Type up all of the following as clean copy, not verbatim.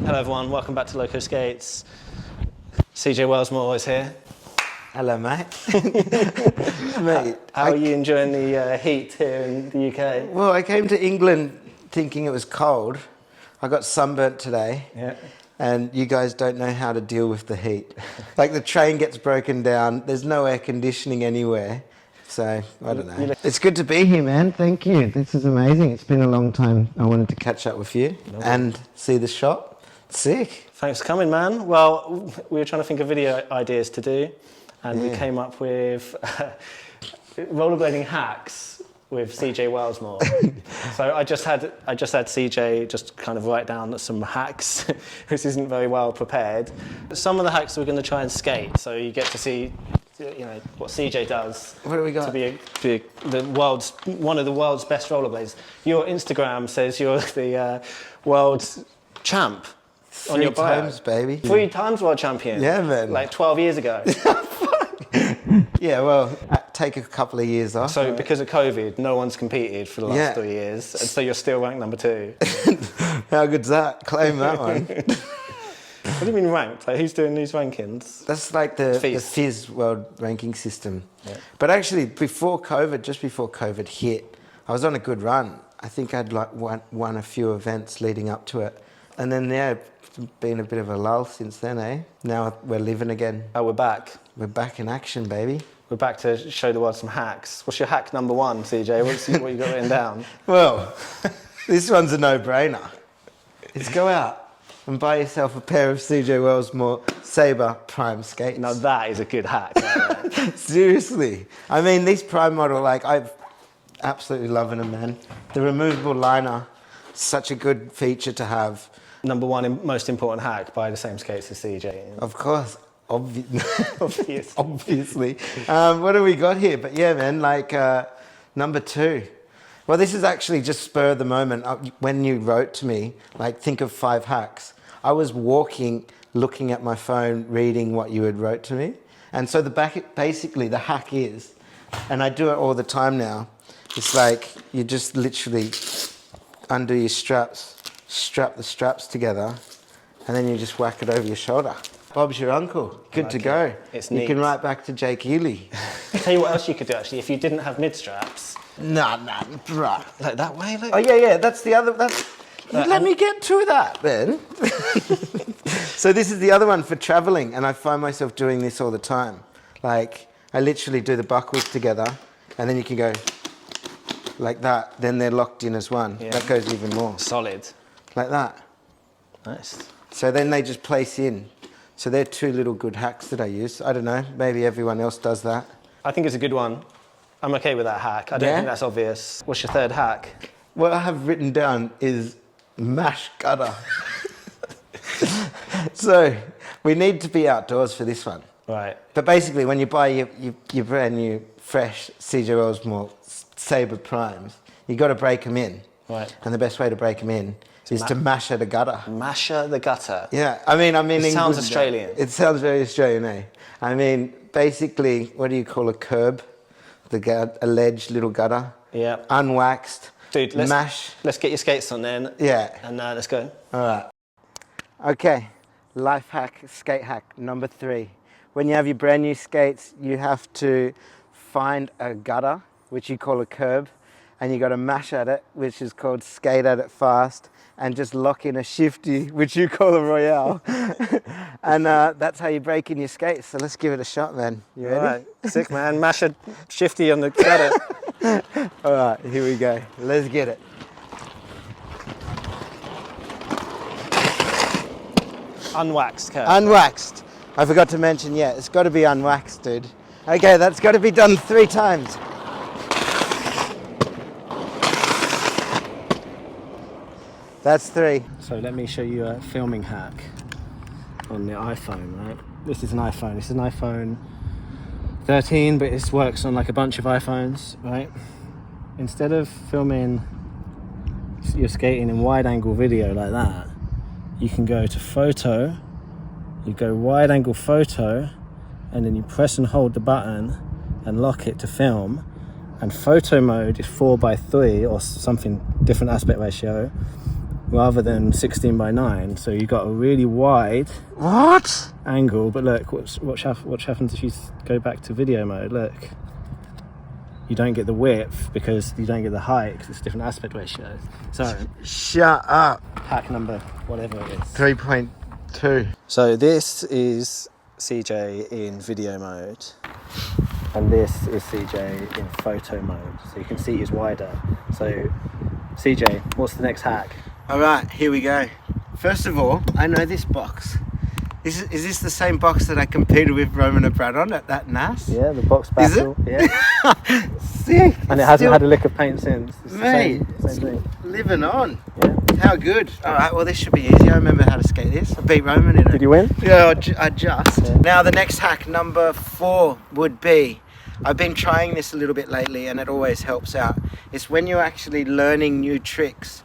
Hello everyone, welcome back to Locoskates. CJ Wellsmore is here. Hello, mate. Mate, How are you enjoying the heat here in the UK? Well, I came to England thinking it was cold. I got sunburnt today. Yeah. And you guys don't know how to deal with the heat. Like the train gets broken down, there's no air conditioning anywhere. So, I don't know. It's good to be here, man. Thank you. This is amazing. It's been a long time. I wanted to catch up with you and see the shop. Sick. Thanks for coming, man. Well, we were trying to think of video ideas to do, and we came up with rollerblading hacks with CJ Wellsmore. So I just had CJ just kind of write down some hacks. This isn't very well prepared. Some of the hacks we're going to try and skate, so you get to see, you know, what CJ does. What do we got? To be one of the world's best rollerblades. Your Instagram says you're the world's champ. On your bio. 3 times, baby. 3 times world champion. Yeah, man. Like 12 years ago. Yeah, well, take a couple of years off. So because of COVID, no one's competed for the last 3 years, and so you're still ranked number 2. How good's that? Claim that one. What do you mean ranked? Like, who's doing these rankings? That's like the FIS world ranking system. Yeah. But actually, before COVID, just before COVID hit, I was on a good run. I think I'd like won a few events leading up to it. And then, yeah, it's been a bit of a lull since then, eh? Now we're living again. Oh, we're back. We're back in action, baby. We're back to show the world some hacks. What's your hack number 1, CJ? What you got written down? Well, this one's a no-brainer. It's go out and buy yourself a pair of CJ Wellsmore Sabre Prime skates. Now that is a good hack. Right? Seriously. I mean, these Prime model, like, I've absolutely loving them, man. The removable liner, such a good feature to have. Number 1 most important hack, buy the same skates as CJ. Of course. Obviously. What do we got here? But yeah, man, like number 2. Well, this is actually just spur of the moment. When you wrote to me, like, think of 5 hacks. I was walking, looking at my phone, reading what you had wrote to me. And so basically the hack is, and I do it all the time now, it's like you just literally undo your straps, strap the straps together, and then you just whack it over your shoulder. Bob's your uncle. Good to go. It's neat. You can write back to Jake Ely. I'll tell you what else you could do, actually, if you didn't have mid straps. Nah, bruh. Like that way? Like... Oh, yeah, that's the other... let me get to that, then. So this is the other one for traveling, and I find myself doing this all the time. Like, I literally do the buckles together, and then you can go like that. Then they're locked in as one. Yeah. That goes even more. Solid. Like that. Nice. So then they just place in. So they're 2 little good hacks that I use. I don't know, maybe everyone else does that. I think it's a good one. I'm okay with that hack. I don't think that's obvious. What's your 3rd hack? What I have written down is mash gutter. So we need to be outdoors for this one. Right. But basically, when you buy your brand new, fresh CJ Wellsmore Sabre Primes, you got to break them in. Right. And the best way to break them in is to masher the gutter. Masher the gutter. Yeah, I mean, it sounds Australian. It sounds very Australian, eh? I mean, basically, what do you call a curb? A ledge, little gutter. Yeah. Unwaxed. Dude, let's get your skates on then. Yeah. And let's go. All right. Okay, life hack, skate hack number 3. When you have your brand new skates, you have to find a gutter, which you call a curb, and you got to mash at it, which is called skate at it fast, and just lock in a shifty, which you call a royale. And that's how you break in your skates. So let's give it a shot, man. You ready? All right. Sick, man. Mash a shifty on the gutter. All right, here we go. Let's get it. Unwaxed curve. Unwaxed. I forgot to mention, yeah, it's got to be unwaxed, dude. Okay, that's got to be done 3 times. That's 3. So let me show you a filming hack on the iPhone, right? This is an iPhone. This is an iPhone 13, but it works on like a bunch of iPhones, right? Instead of filming your skating in wide angle video like that, you can go to photo, you go wide angle photo, and then you press and hold the button and lock it to film. And photo mode is 4:3 or something different aspect ratio. rather than 16 by 9. So you got a really wide angle. But look, what happens if you go back to video mode? Look, you don't get the width because you don't get the height because it's a different aspect ratio. So Shut up. hack number whatever it is. 3.2. So this is CJ in video mode, and this is CJ in photo mode. So you can see he's wider. So CJ, what's the next hack? All right, here we go. First of all, I know this box. Is this the same box that I competed with Roman and Brad on at that NAS? Yeah, the box battle. Is it? Yeah. Sick. And it hasn't had a lick of paint since. It's Mate, the same thing. Living on. Yeah. How good. All right, well, this should be easy. I remember how to skate this. I beat Roman in it. Did you win? Yeah, I just. Yeah. Now, the next hack, number 4, would be, I've been trying this a little bit lately and it always helps out. It's when you're actually learning new tricks,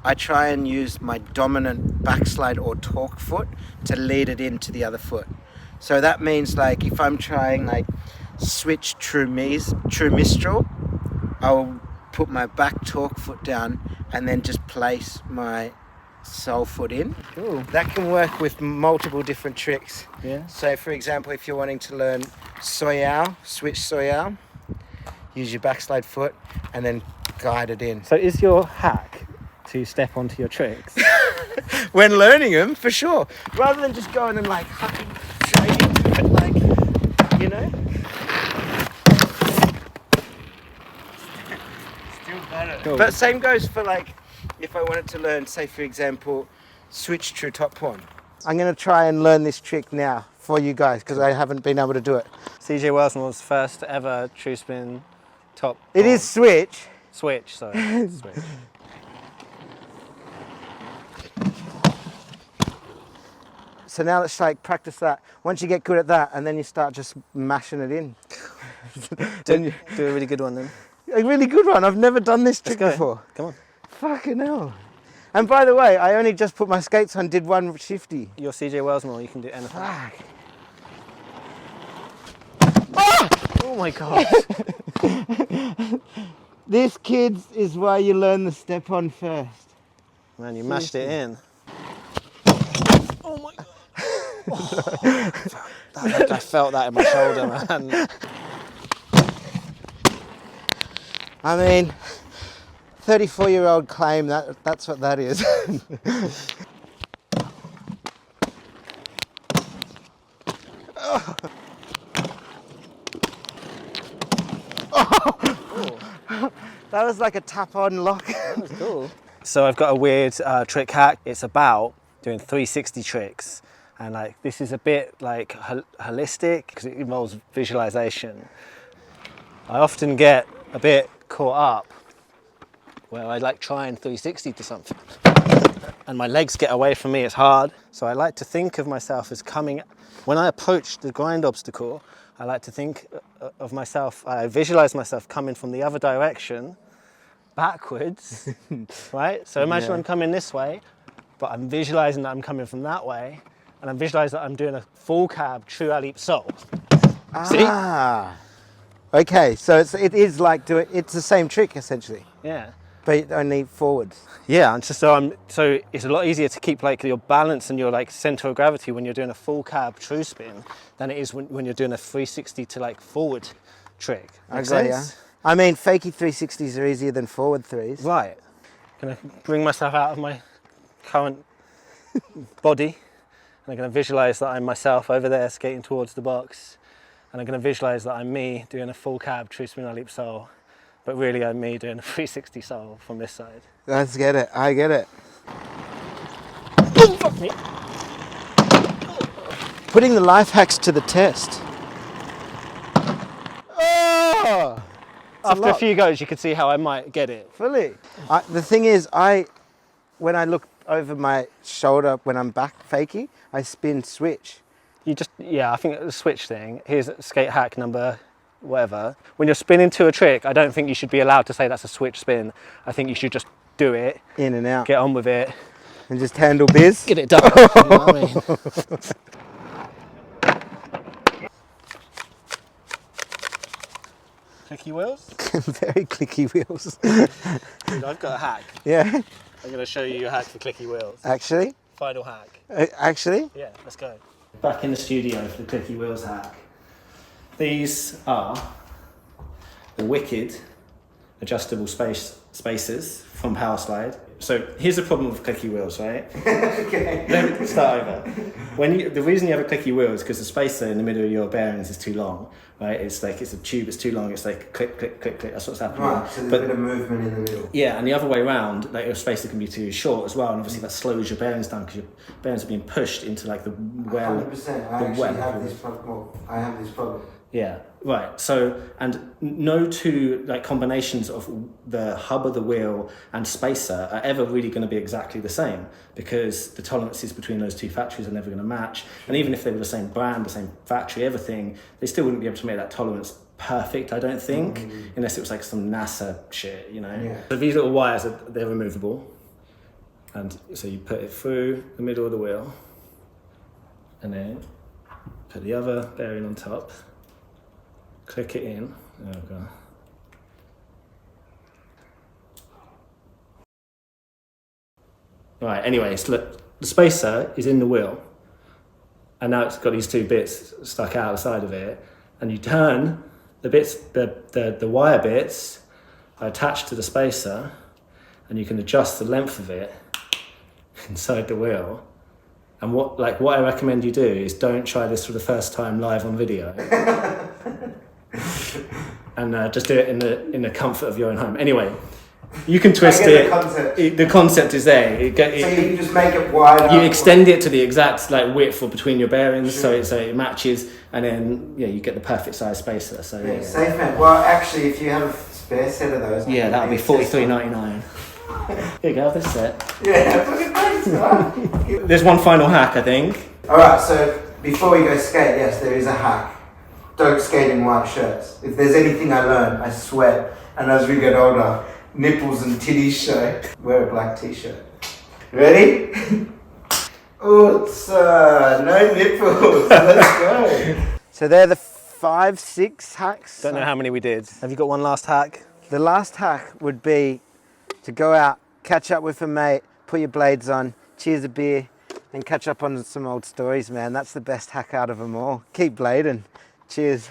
I try and use my dominant backslide or torque foot to lead it into the other foot. So that means like if I'm trying like switch true mistral, I'll put my back torque foot down and then just place my sole foot in. Cool. That can work with multiple different tricks. Yeah. So for example, if you're wanting to learn soyao, switch soyao, use your backslide foot and then guide it in. So is your hack to step onto your tricks? When learning them, for sure. Rather than just going and like hucking straight into it, like, you know? Still better. Cool. But same goes for like, if I wanted to learn, say for example, switch true top pawn. I'm going to try and learn this trick now for you guys because I haven't been able to do it. CJ Wellsmore's first ever true spin top. It is switch. Switch, sorry. Switch. So now let's like practice that. Once you get good at that, and then you start just mashing it in. Do a really good one then. A really good one. I've never done this trick Let's go. before. Come on. Fucking hell. And by the way, I only just put my skates on, did one shifty. You're CJ Wellsmore, you can do anything. Fuck. Oh my god. This, kids, is why you learn the step on first. Man, you mashed it in. Oh my god. I felt that in my shoulder, man. I mean, 34-year-old claim, that's what that is. That was like a tap-on lock. That was cool. So I've got a weird trick hack. It's about doing 360 tricks. And like this is a bit like holistic because it involves visualization. I often get a bit caught up where I like try and 360 to something and my legs get away from me, it's hard. So I like to think of myself as coming, when I approach the grind obstacle, I like to think of myself, I visualize myself coming from the other direction, backwards, right? So imagine I'm coming this way, but I'm visualizing that I'm coming from that way, and I'm visualizing that I'm doing a full cab true alley sole. Ah. Okay, so it is like it's the same trick essentially, Yeah. but only forwards. Yeah, and so it's a lot easier to keep like your balance and your like center of gravity when you're doing a full cab true spin than it is when you're doing a 360 to like forward trick. Make sense? I mean, fakey 360s are easier than forward 3s. Right. Gonna bring myself out of my current body, and I'm gonna visualize that I'm myself over there skating towards the box, and I'm gonna visualize that I'm me doing a full cab true spin leap sole, but really I'm me doing a 360 sole from this side. Let's get it. I get it. Oh, fuck me. Putting the life hacks to the test. Oh! After a few goes, you can see how I might get it. Fully. The thing is, when I look over my shoulder when I'm back fakey, I spin switch. I think the switch thing, here's skate hack number whatever. When you're spinning to a trick, I don't think you should be allowed to say that's a switch spin. I think you should just do it. In and out. Get on with it. And just handle biz. Get it done. You know what I mean? Clicky wheels? Very clicky wheels. Dude, I've got a hack. Yeah. I'm going to show you your hack for clicky wheels. Actually? Final hack. Actually? Yeah, let's go. Back in the studio for the clicky wheels hack. These are the wicked adjustable spacers from Power Slide. So here's the problem with clicky wheels, right? Okay. Let me start over. The reason you have a clicky wheel is because the spacer in the middle of your bearings is too long, right? It's like it's a tube, it's too long. It's like click, click, click, click. That's what's happening. Right. So there's a bit of movement in the middle. Yeah, and the other way around, like your spacer can be too short as well, and obviously that slows your bearings down because your bearings are being pushed into like the well. 100%. I actually have this problem. Well, I have this problem. Yeah, right. So, and no two like combinations of the hub of the wheel and spacer are ever really going to be exactly the same because the tolerances between those two factories are never going to match. And even if they were the same brand, the same factory, everything, they still wouldn't be able to make that tolerance perfect, I don't think, unless it was like some NASA shit, you know. Yeah. So these little wires, they're removable. And so you put it through the middle of the wheel and then put the other bearing on top. Click it in. There we go. Right, anyway, so look, the spacer is in the wheel, and now it's got these two bits stuck out the side of it, and you turn the bits, the wire bits are attached to the spacer, and you can adjust the length of it inside the wheel. And what I recommend you do is don't try this for the first time live on video. And just do it in the comfort of your own home. Anyway, you can twist it. The concept is there. So you can just make it wider. You extend it to the exact width for between your bearings, so it matches, and then you get the perfect size spacer. So yeah. Safe man. Well, actually, if you have a spare set of those, that would be $43.99. Here you go, this set. Yeah, fucking thanks, man. There's one final hack, I think. All right. So before we go skate, yes, there is a hack. Don't skate in white shirts. If there's anything I learned, I sweat. And as we get older, nipples and titties show. Wear a black t-shirt. Ready? Oops, no nipples. Let's go. So they're the 5, 6 hacks. Don't know how many we did. Have you got one last hack? The last hack would be to go out, catch up with a mate, put your blades on, cheers a beer, and catch up on some old stories, man. That's the best hack out of them all. Keep blading. Cheers.